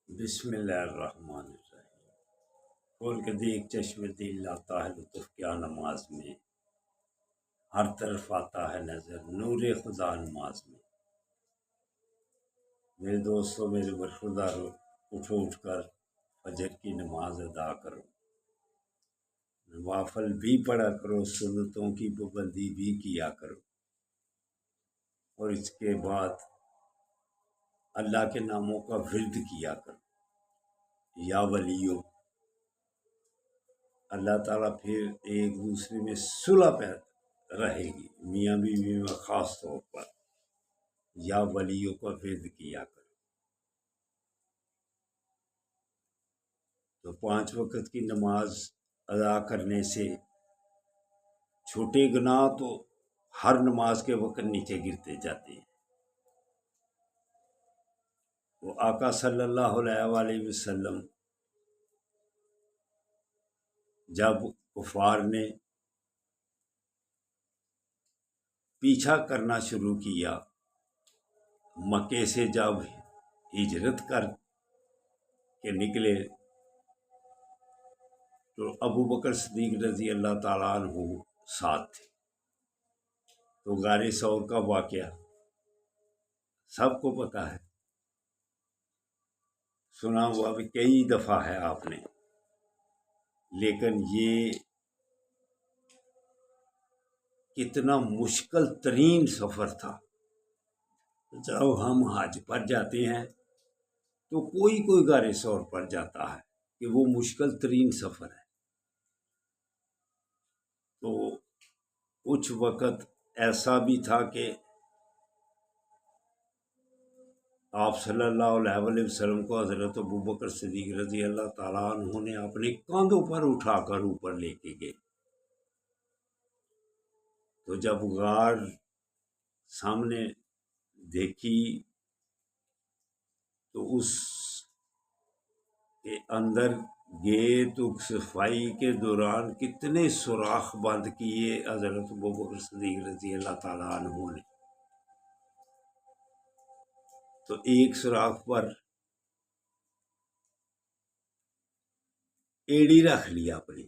بسم اللہ الرحمن الرحیم۔ کھول کے دیکھ چشم دل لاتا ہے لطف کیا نماز میں، ہر طرف آتا ہے نظر نور خدا نماز میں۔ میرے دوستوں، میرے برخوردارو، اٹھ کر فجر کی نماز ادا کرو، نوافل بھی پڑھا کرو، سنتوں کی پابندی بھی کیا کرو، اور اس کے بعد اللہ کے ناموں کا ورد کیا کرو۔ یا ولیو، اللہ تعالیٰ پھر ایک دوسرے میں صلح پہ رہے گی، میاں بیوی میں خاص طور پر یا ولیوں کا ورد کیا کرو۔ تو 5 وقت کی نماز ادا کرنے سے چھوٹے گناہ تو ہر نماز کے وقت نیچے گرتے جاتے ہیں۔ وہ آقا صلی اللہ علیہ وآلہ وسلم جب کفار نے پیچھا کرنا شروع کیا، مکے سے جب ہجرت کر کے نکلے، تو ابو بکر صدیق رضی اللہ تعالیٰ عنہ ساتھ تھے۔ تو غار ثور کا واقعہ سب کو پتہ ہے، سنا ہوا بھی کئی دفعہ ہے آپ نے، لیکن یہ کتنا مشکل ترین سفر تھا۔ جب ہم حج پر جاتے ہیں تو کوئی غار ثور پر جاتا ہے کہ وہ مشکل ترین سفر ہے، تو کچھ وقت ایسا بھی تھا کہ آپ صلی اللہ علیہ وسلم کو حضرت ابوبکر صدیق رضی اللہ تعالیٰ عنہ نے اپنے کاندھوں پر اٹھا کر اوپر لے کے گئے۔ تو جب غار سامنے دیکھی تو اس کے اندر گئے تو صفائی کے دوران کتنے سوراخ بند کیے حضرت ابوبکر صدیق رضی اللہ تعالیٰ عنہ نے۔ تو ایک سوراخ پر ایڑی رکھ لیا اپنی،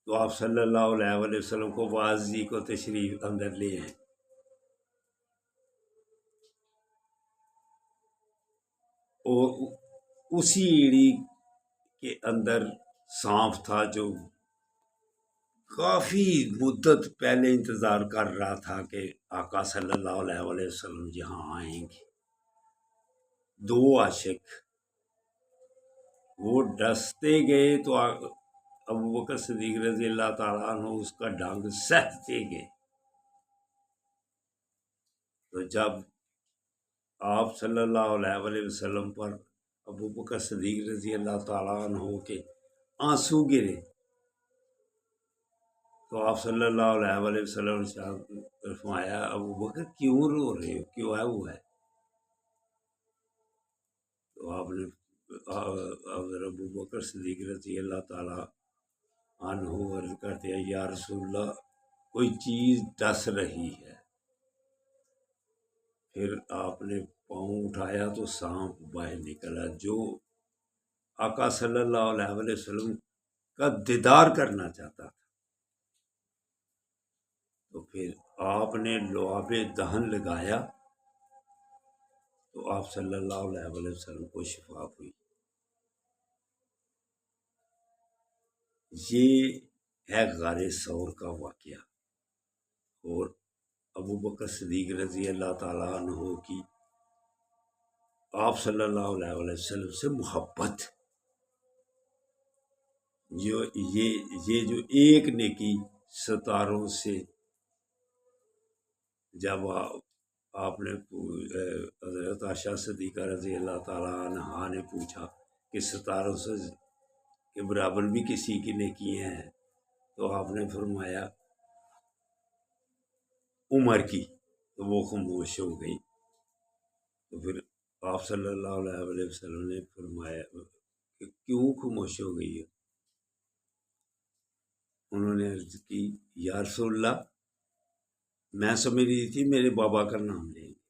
تو آپ صلی اللہ علیہ وآلہ وسلم کو بازی کو تشریف اندر لے آئے، اور اسی ایڑی کے اندر سانپ تھا جو کافی مدت پہلے انتظار کر رہا تھا کہ آقا صلی اللہ علیہ وآلہ وسلم یہاں آئیں گے۔ 2 عاشق وہ ڈستے گئے تو ابوبکر صدیق رضی اللہ تعالیٰ عنہ اس کا ڈنگ سہتے گئے۔ تو جب آپ صلی اللہ علیہ وآلہ وسلم پر ابوبکر صدیق رضی اللہ تعالیٰ عنہ کے آنسو گرے، تو آپ صلی اللہ علیہ وآلہ وسلم نے فرمایا ابوبکر کیوں رو رہے ہو، کیوں ہے وہ ہے؟ تو آپ نے ابوبکر صدیق رضی اللہ تعالیٰ عنہ عرض کرتے ہیں یا رسول اللہ کوئی چیز ڈس رہی ہے۔ پھر آپ نے پاؤں اٹھایا تو سانپ باہر نکلا جو آقا صلی اللہ علیہ وآلہ وسلم کا دیدار کرنا چاہتا تھا۔ تو پھر آپ نے لعاب دہن لگایا تو آپ صلی اللہ علیہ وآلہ وسلم کو شفا ہوئی۔ یہ ہے غار ثور کا واقعہ، اور ابوبکر صدیق رضی اللہ تعالیٰ عنہ کی آپ صلی اللہ علیہ وآلہ وسلم سے محبت، یہ جو ایک نیکی ستاروں سے، جب آپ نے حضرت عائشہ صدیقہ رضی اللہ تعالیٰ عنہا نے پوچھا کہ ستاروں سے کے برابر بھی کسی کی نیکیاں ہیں، تو آپ نے فرمایا عمر کی، تو وہ خاموش ہو گئی۔ تو پھر آپ صلی اللہ علیہ وآلہ وسلم نے فرمایا کہ کیوں خاموش ہو گئی ہے؟ انہوں نے عرض کی یا رسول اللہ میں سمجھ رہی تھی میرے بابا کا نام لیں گے۔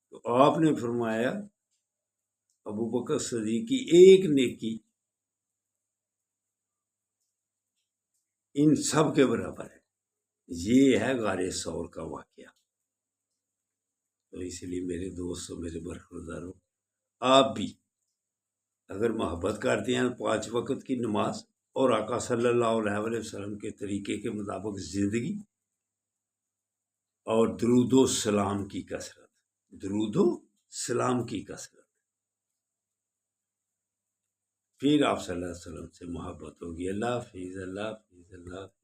تو آپ نے فرمایا ابو بکر صدیق کی ایک نیکی ان سب کے برابر ہے۔ یہ ہے غار ثور کا واقعہ۔ تو اس لیے میرے دوستوں، میرے برخورداروں، آپ بھی اگر محبت کرتے ہیں 5 وقت کی نماز اور آقا صلی اللہ علیہ وسلم کے طریقے کے مطابق زندگی اور درود و سلام کی کثرت، درود و سلام کی کثرت، پھر آپ صلی اللہ علیہ وسلم سے محبت ہوگی۔ اللہ حافظ، اللہ حافظ، اللہ حافظ۔